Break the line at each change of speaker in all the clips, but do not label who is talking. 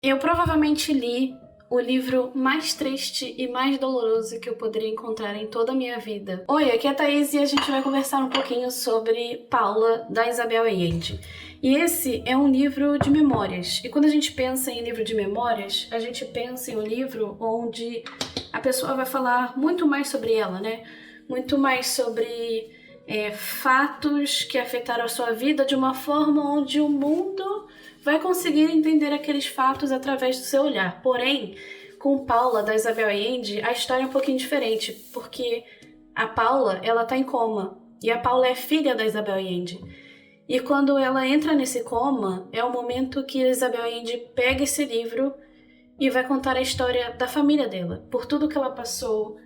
Eu provavelmente li o livro mais triste e mais doloroso que eu poderia encontrar em toda a minha vida. Oi, aqui é a Thaís e a gente vai conversar um pouquinho sobre Paula, da Isabel Allende. E esse é um livro de memórias. E quando a gente pensa em livro de memórias, a gente pensa em um livro onde a pessoa vai falar muito mais sobre ela, né? Muito mais sobre fatos que afetaram a sua vida de uma forma onde o mundo vai conseguir entender aqueles fatos através do seu olhar. Porém, com Paula, da Isabel Allende, a história é um pouquinho diferente, porque a Paula, ela tá em coma, e a Paula é filha da Isabel Allende. E quando ela entra nesse coma, é o momento que a Isabel Allende pega esse livro e vai contar a história da família dela, por tudo que ela passou,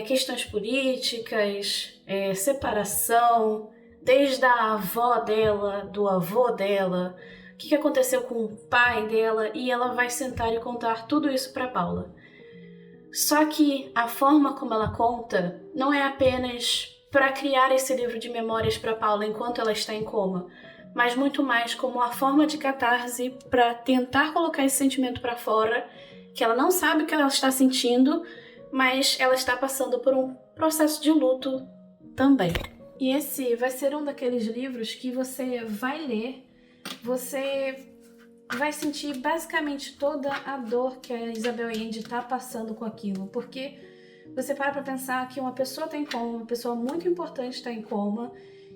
questões políticas, separação, desde a avó dela, do avô dela, o que aconteceu com o pai dela, e ela vai sentar e contar tudo isso para Paula. Só que a forma como ela conta não é apenas para criar esse livro de memórias para Paula enquanto ela está em coma, mas muito mais como a forma de catarse para tentar colocar esse sentimento para fora, que ela não sabe o que ela está sentindo, mas ela está passando por um processo de luto também. E esse vai ser um daqueles livros que você vai ler, você vai sentir basicamente toda a dor que a Isabel Allende está passando com aquilo, porque você para pensar que uma pessoa está em coma, uma pessoa muito importante está em coma,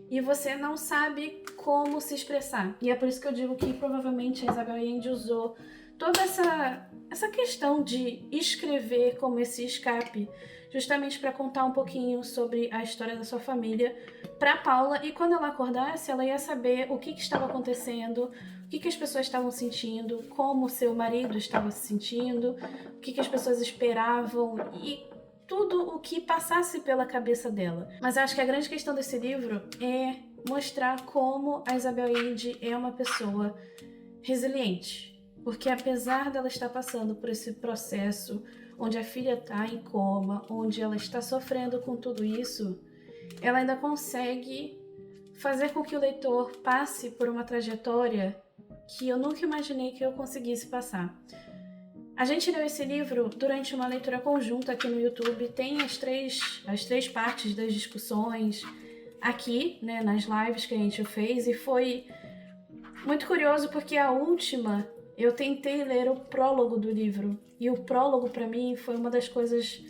e você não sabe como se expressar. E é por isso que eu digo que provavelmente a Isabel Allende usou toda essa questão de escrever como esse escape, justamente para contar um pouquinho sobre a história da sua família para Paula, e quando ela acordasse, ela ia saber o que estava acontecendo, o que as pessoas estavam sentindo, como seu marido estava se sentindo, o que as pessoas esperavam e tudo o que passasse pela cabeça dela. Mas eu acho que a grande questão desse livro é mostrar como a Isabel Allende é uma pessoa resiliente. Porque apesar dela estar passando por esse processo onde a filha está em coma, onde ela está sofrendo com tudo isso, ela ainda consegue fazer com que o leitor passe por uma trajetória que eu nunca imaginei que eu conseguisse passar. A gente leu esse livro durante uma leitura conjunta aqui no YouTube, tem as três partes das discussões aqui, né, nas lives que a gente fez, e foi muito curioso porque a última eu tentei ler o prólogo do livro, e o prólogo para mim foi uma das coisas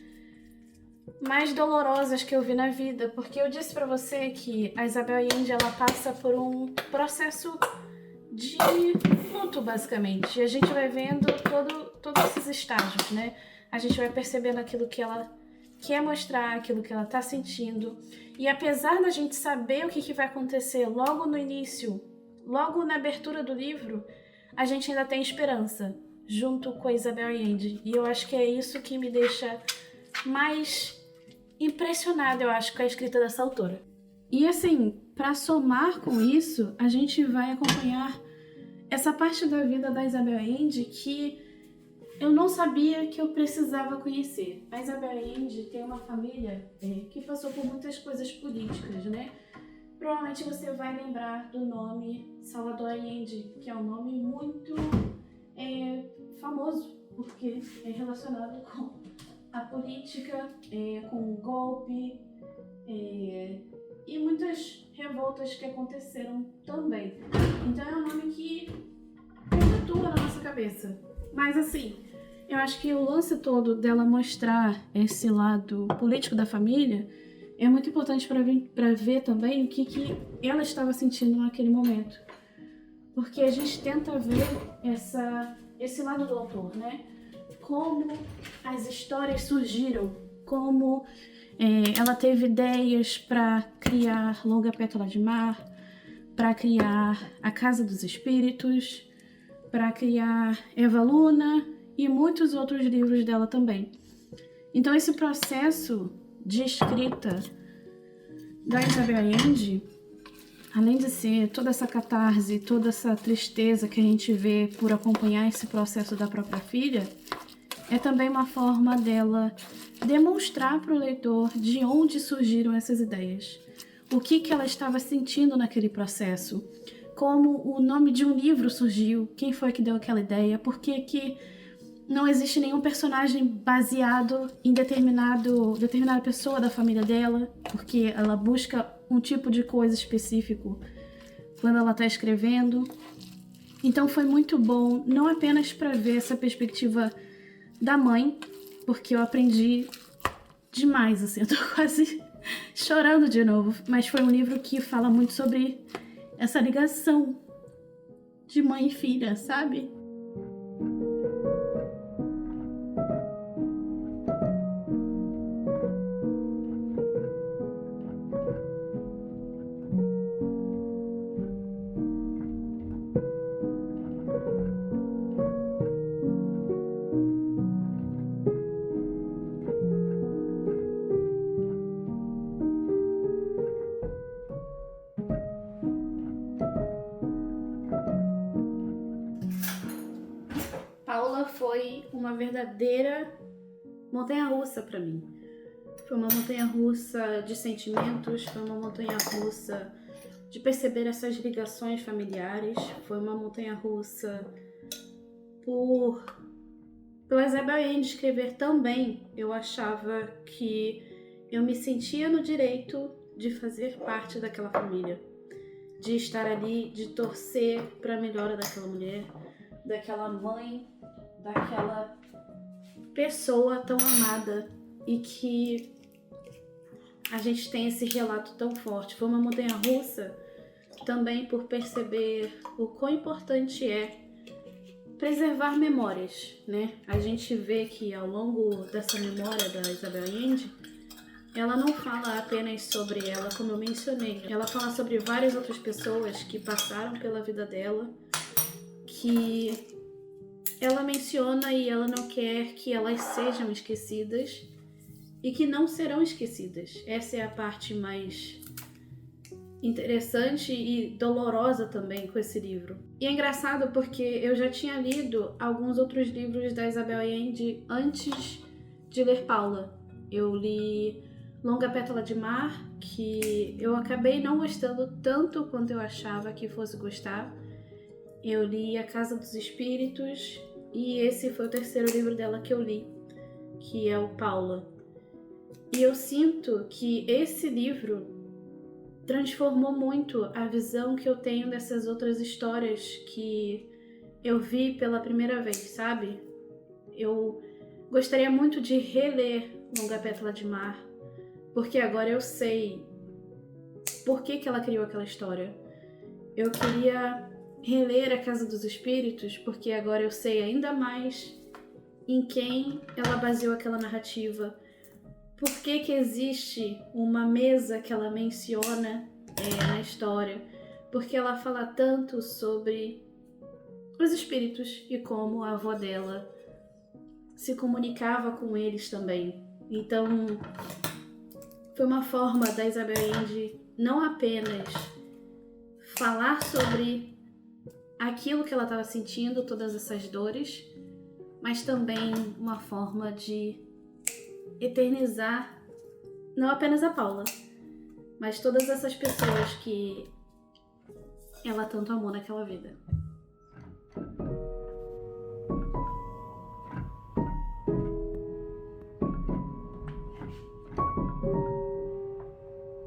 mais dolorosas que eu vi na vida, porque eu disse para você que a Isabel Allende ela passa por um processo de luto, basicamente, e a gente vai vendo todos esses estágios, né? A gente vai percebendo aquilo que ela quer mostrar, aquilo que ela está sentindo, e apesar da gente saber o que vai acontecer logo no início, logo na abertura do livro, a gente ainda tem esperança, junto com a Isabel Allende, e eu acho que é isso que me deixa mais impressionada, eu acho, com a escrita dessa autora. E assim, para somar com isso, a gente vai acompanhar essa parte da vida da Isabel Allende que eu não sabia que eu precisava conhecer. A Isabel Allende tem uma família que passou por muitas coisas políticas, né? Provavelmente você vai lembrar do nome Salvador Allende, que é um nome muito famoso, porque é relacionado com a política, com o golpe e muitas revoltas que aconteceram também. Então é um nome que perpetua na nossa cabeça. Mas assim, eu acho que o lance todo dela mostrar esse lado político da família é muito importante para ver também o que ela estava sentindo naquele momento. Porque a gente tenta ver esse lado do autor, né? Como as histórias surgiram, como ela teve ideias para criar Longa Pétala de Mar, para criar A Casa dos Espíritos, para criar Eva Luna e muitos outros livros dela também. Então esse processo de escrita da Isabel Allende, além de ser toda essa catarse, toda essa tristeza que a gente vê por acompanhar esse processo da própria filha, é também uma forma dela demonstrar para o leitor de onde surgiram essas ideias, o que ela estava sentindo naquele processo, como o nome de um livro surgiu, quem foi que deu aquela ideia, por que não existe nenhum personagem baseado em determinada pessoa da família dela, porque ela busca um tipo de coisa específico quando ela está escrevendo. Então foi muito bom, não apenas para ver essa perspectiva da mãe, porque eu aprendi demais, assim, eu tô quase chorando de novo, mas foi um livro que fala muito sobre essa ligação de mãe e filha, sabe? Paula foi uma verdadeira montanha-russa para mim. Foi uma montanha-russa de sentimentos, foi uma montanha-russa de perceber essas ligações familiares, foi uma montanha-russa pela Isabel Allende escrever tão bem. Eu achava que eu me sentia no direito de fazer parte daquela família, de estar ali, de torcer para a melhora daquela mulher, daquela mãe, daquela pessoa tão amada, e que a gente tem esse relato tão forte. Foi uma montanha-russa também por perceber o quão importante é preservar memórias, né? A gente vê que ao longo dessa memória da Isabel Allende, ela não fala apenas sobre ela, como eu mencionei. Ela fala sobre várias outras pessoas que passaram pela vida dela, que ela menciona e ela não quer que elas sejam esquecidas e que não serão esquecidas. Essa é a parte mais interessante e dolorosa também com esse livro. E é engraçado porque eu já tinha lido alguns outros livros da Isabel Allende antes de ler Paula. Eu li Longa Pétala de Mar, que eu acabei não gostando tanto quanto eu achava que fosse gostar. Eu li A Casa dos Espíritos e esse foi o terceiro livro dela que eu li, que é o Paula. E eu sinto que esse livro transformou muito a visão que eu tenho dessas outras histórias que eu vi pela primeira vez, sabe? Eu gostaria muito de reler Longa Pétala de Mar, porque agora eu sei por que ela criou aquela história. Eu queria reler A Casa dos Espíritos, porque agora eu sei ainda mais em quem ela baseou aquela narrativa. Por que existe uma mesa que ela menciona na história? Porque ela fala tanto sobre os espíritos e como a avó dela se comunicava com eles também. Então, foi uma forma da Isabel Allende não apenas falar sobre aquilo que ela estava sentindo, todas essas dores, mas também uma forma de eternizar não apenas a Paula, mas todas essas pessoas que ela tanto amou naquela vida.